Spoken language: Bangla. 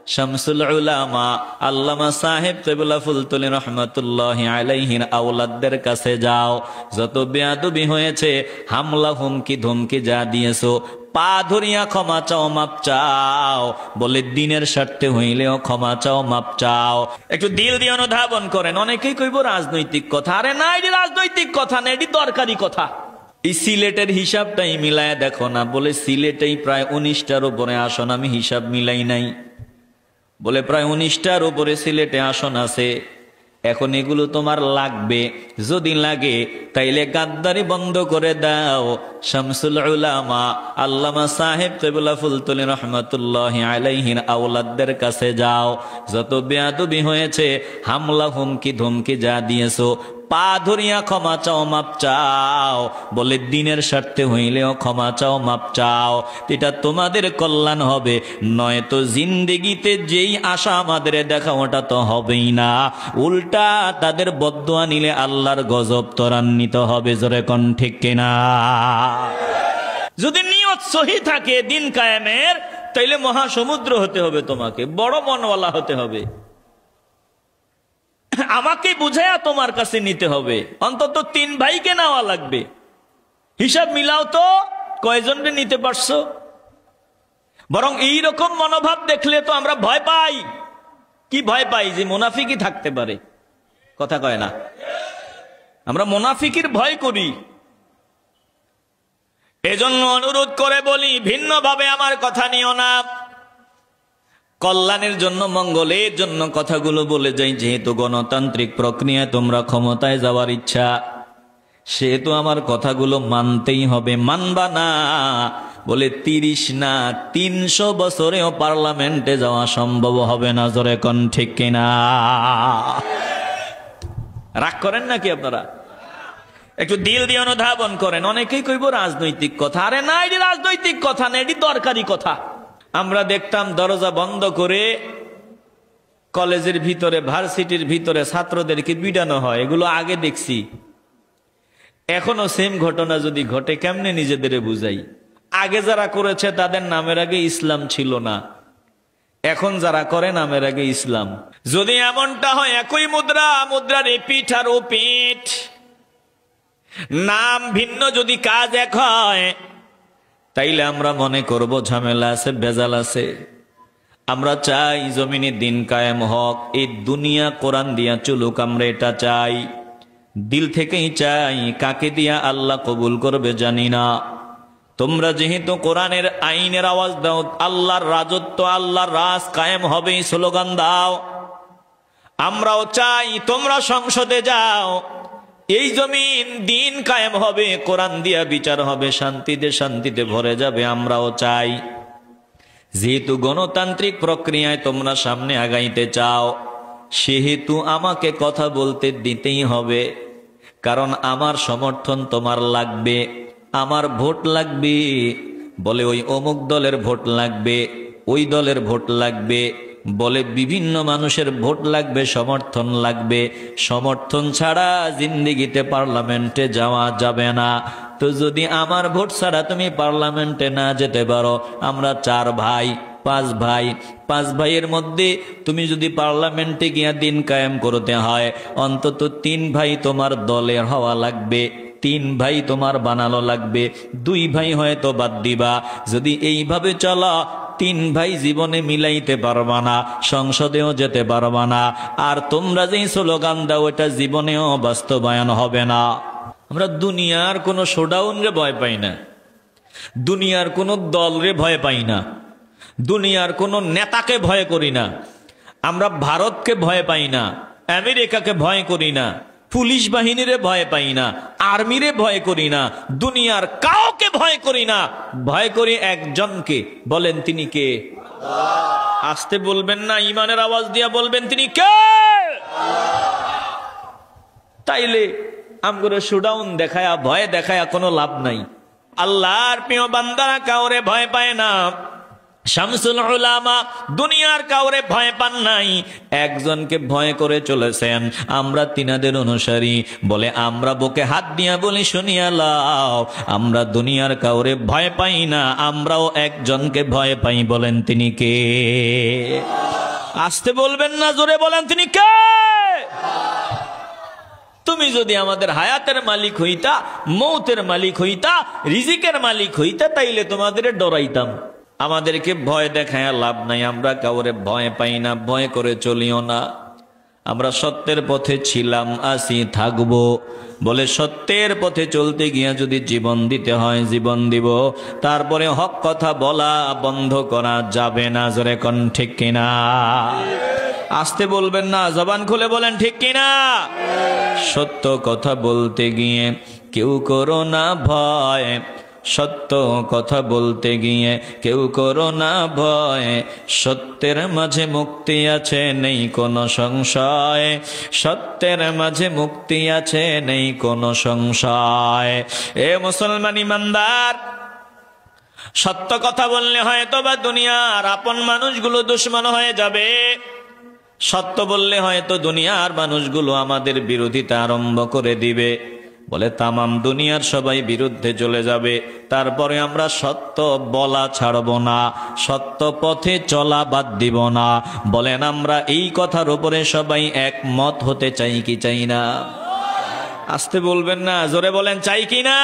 শামসুল উলামা আল্লামা সাহেব কিবলা ফুলতুলি রহমাতুল্লাহি আলাইহির আওলাদদের কাছে যাও, যত বেয়াদবি হয়েছে, হামলা হুমকি ধমকি যা দিয়েছো, পা ধরিয়া ক্ষমা চাও, মাপ চাও। বলে দিনের স্বার্থে হইলেও ক্ষমা চাও, মাপ চাও। একটু দিল দিয়ে অনুধাবন করেন। অনেকেই কইব রাজনৈতিক কথা। আরে না, এটি রাজনৈতিক কথা না, এটি দরকারি কথা। এই সিলেটের হিসাবটাই মিলায় দেখো না। বলে সিলেটেই প্রায় 19টার উপরে আসন, আমি হিসাব মিলাই নাই। বলে প্রায় 19টার উপরে সিলেটে আসন আছে। এখন এগুলো তোমার লাগবে, যদি লাগে তাইলে গাদ্দারি বন্ধ করে দাও। শামসুল উলামা আল্লামা সাহেব কিবলা ফুলতুলি রহমাতুল্লাহি আলাইহির আওলাদদের কাছে যাও, যত বেয়াদবি হয়েছে, হামলা হুমকি ধমকি যা দিয়েছো, পা ধরিয়া ক্ষমা চাও, মাপ চাও। বলে দিনের স্বার্থে হইলেও ক্ষমা চাও, মাপ চাও। এটা তোমাদের কল্যাণ হবে, নয়তো জিন্দেগিতে যেই আশা আমাদের দেখা ওটা তো হবেই না, উল্টা তাদের বদদোয়া নিলে আল্লাহর গজব ত্বরান্বিত হবে। জোরে কোন ঠিক কিনা? যদি নিয়ত সহি থাকে দিন কায়েমের, তাইলে মহাসমুদ্র হতে হবে, তোমাকে বড় মনওয়ালা হতে হবে। আমাকে বুঝায়া তোমার কাছে নিতে হবে, অন্তত 3 ভাইকে নেওয়া লাগবে। হিসাব মিলাও তো কয়জনকে নিতে পারছো। বরং এইরকম মনোভাব দেখলে তো আমরা ভয় পাই। কি ভয় পাই? যে মুনাফিকই থাকতে পারে। কথা কয় না, আমরা মুনাফিকের ভয় করি। এজন্য অনুরোধ করে বলি, ভিন্নভাবে আমার কথা নিও না। কল্যাণের জন্য, মঙ্গলের জন্য কথাগুলো বলে যাই। যেহেতু গণতান্ত্রিক প্রক্রিয়ায় তোমরা ক্ষমতায় যাওয়ার ইচ্ছা, সেহেতু আমার কথাগুলো মানতেই হবে। মানবা না বলে 30 না 300 বছরেও পার্লামেন্টে যাওয়া সম্ভব হবে না। জোরে কোন ঠিক কিনা? রাগ করেন নাকি আপনারা? একটু দিল দিয়ে অনুধাবন করেন। অনেকেই কইব রাজনৈতিক কথা। আরে না, এটি রাজনৈতিক কথা না, এটি দরকারি কথা। আমরা দেখতাম দরজা বন্ধ করে কলেজের ভিতরে, ভার্সিটির ভিতরে ছাত্রদেরকে পিটানো হয়। এগুলো আগে দেখছি। এখনো সেম ঘটনা যদি ঘটে, কেমনে নিজেদের বুঝাই? আগে যারা করেছে তাদের নামের আগে ইসলাম ছিল না, এখন যারা করে নামের আগে ইসলাম। যদি এমনটা হয়, একই মুদ্রা, মুদ্রার এপিঠ আর ওপিঠ, নাম ভিন্ন, যদি কাজ এক হয়, তাইলে আমরা মনে করব ঝামেলা আছে, বেজাল আছে। আমরা চাই জমিনে দিন কায়েম হক, এই দুনিয়া কোরআন দিয়া চলুক, আমরা এটা চাই, দিল থেকেই চাই। কাকে দিয়া আল্লাহ কবুল করবে জানি না। তোমরা যেহেতু কোরআনের আইনের আওয়াজ দাও, আল্লাহর রাজত্ব, আল্লাহর রাজ কায়েম হবে, স্লোগান দাও। আমরাও চাই তোমরা সংসদে যাও, এই জমিন দিন কায়েম হবে, কোরআন দিয়া বিচার হবে, শান্তিতে শান্তিতে ভরে যাবে। আমরাও চাই। যেহেতু গণতান্ত্রিক প্রক্রিয়ায় তোমরা সামনে আগাইতে চাও, সেহেতু আমাকে কথা বলতে দিতেই হবে। কারণ আমার সমর্থন তোমার লাগবে, আমার ভোট লাগবে। বলে ওই অমুক দলের ভোট লাগবে, ওই দলের ভোট লাগবে, বলে বিভিন্ন মানুষের ভোট লাগবে, সমর্থন লাগবে। সমর্থন ছাড়া জিন্দেগিতে পার্লামেন্টে যাওয়া যাবে না। তো যদি আমার ভোট ছাড়া তুমি পার্লামেন্টে না যেতে পারো, আমরা 4 ভাই 5 ভাই, 5 ভাইয়ের মধ্যে তুমি যদি পার্লামেন্টে গিয়া দিন কায়েম করতে হয়, অন্তত 3 ভাই তোমার দলের হওয়া লাগবে, 3 ভাই তোমার বানানো লাগবে, 2 ভাই হয়তো বাদ দিবা। যদি এইভাবে চলো, 3 ভাই জীবনে মিলাইতে পারবা না, সংসদেও যেতে পারবা না। আর তোমরা যেই স্লোগান দাও, এটা জীবনেও বাস্তবায়ন হবে না। আমরা দুনিয়ার কোনো শোডাউন রে ভয় পাই না, দুনিয়ার কোনো দল রে ভয় পাই না, দুনিয়ার কোনো নেতাকে ভয় করি না। আমরা ভারতকে ভয় পাই না, আমেরিকাকে ভয় করি না, পুলিশ বাহিনীরে ভয় পাই না, আর্মিরে ভয় করি না, দুনিয়ার কাউকে ভয় করি না। ভয় করি একজনকে। বলেন তিনি কে? আসতে বলবেন না, ইমানের আওয়াজ দিয়া বলবেন তিনি কে। তাইলে আমগরে শোডাউন দেখায়া, ভয় দেখায়া কোনো লাভ নাই। আল্লাহর প্রিয় বান্দারা কাউরে ভয় পায় না। শামসুল উলামা দুনিয়ার কাউরে ভয় পান নাই, একজনকে ভয় করে চলেছেন। আমরা তিনাদের অনুসারী। বলে আমরা বুকে হাত দিয়া বলি, শুনিয়া লাও, আমরা দুনিয়ার কাউরে ভয় পাই না, আমরাও একজনকে ভয় পাই। বলেন তিনি কে? আসতে বলবেন না, জোরে বলেন তিনি কে? তুমি যদি আমাদের হায়াতের মালিক হইতা, মৌতের মালিক হইতা, রিজিকের মালিক হইতা, তাইলে তোমাদের ডরাইতাম। আমাদেরকে ভয় দেখায় লাভ নাই, আমরা কাউরে ভয় পাই না, ভয় করে চলিও না। আমরা সত্যের পথে ছিলাম, আসি, থাকবো। বলে সত্যের পথে চলতে গিয়া যদি জীবন দিতে হয় জীবন দিব, তারপরে হক কথা বলা বন্ধ করা যাবে না। জোরে কোন ঠিক কিনা? আসতে বলবেন না, জবান খুলে বলেন ঠিক কিনা? সত্য কথা বলতে গিয়ে কেউ করো না ভয়, সত্য কথা বলতে গিয়ে কেউ করো না ভয়, সত্যের মাঝে মুক্তি আছে নেই কোনো সংশয়, সত্যের মাঝে মুক্তি আছে নেই কোনো সংশয়। এ মুসলমান ইমানদার, সত্য কথা বললে হয়তো বা দুনিয়ার আপন মানুষগুলো দুশ্মন হয়ে যাবে, সত্য বললে হয়তো দুনিয়ার মানুষগুলো আমাদের বিরোধিতা আরম্ভ করে দিবে। বলে তামাম দুনিয়ার সবাই বিরুদ্ধে চলে যাবে, তারপরে আমরা সত্য বলা ছাড়ব না, সত্য পথে চলা বাদ দিব না। বলেন আমরা এই কথার উপরে সবাই একমত হতে চাই কি চাই না? আসতে বলবেন না, জোরে বলেন চাই কি না?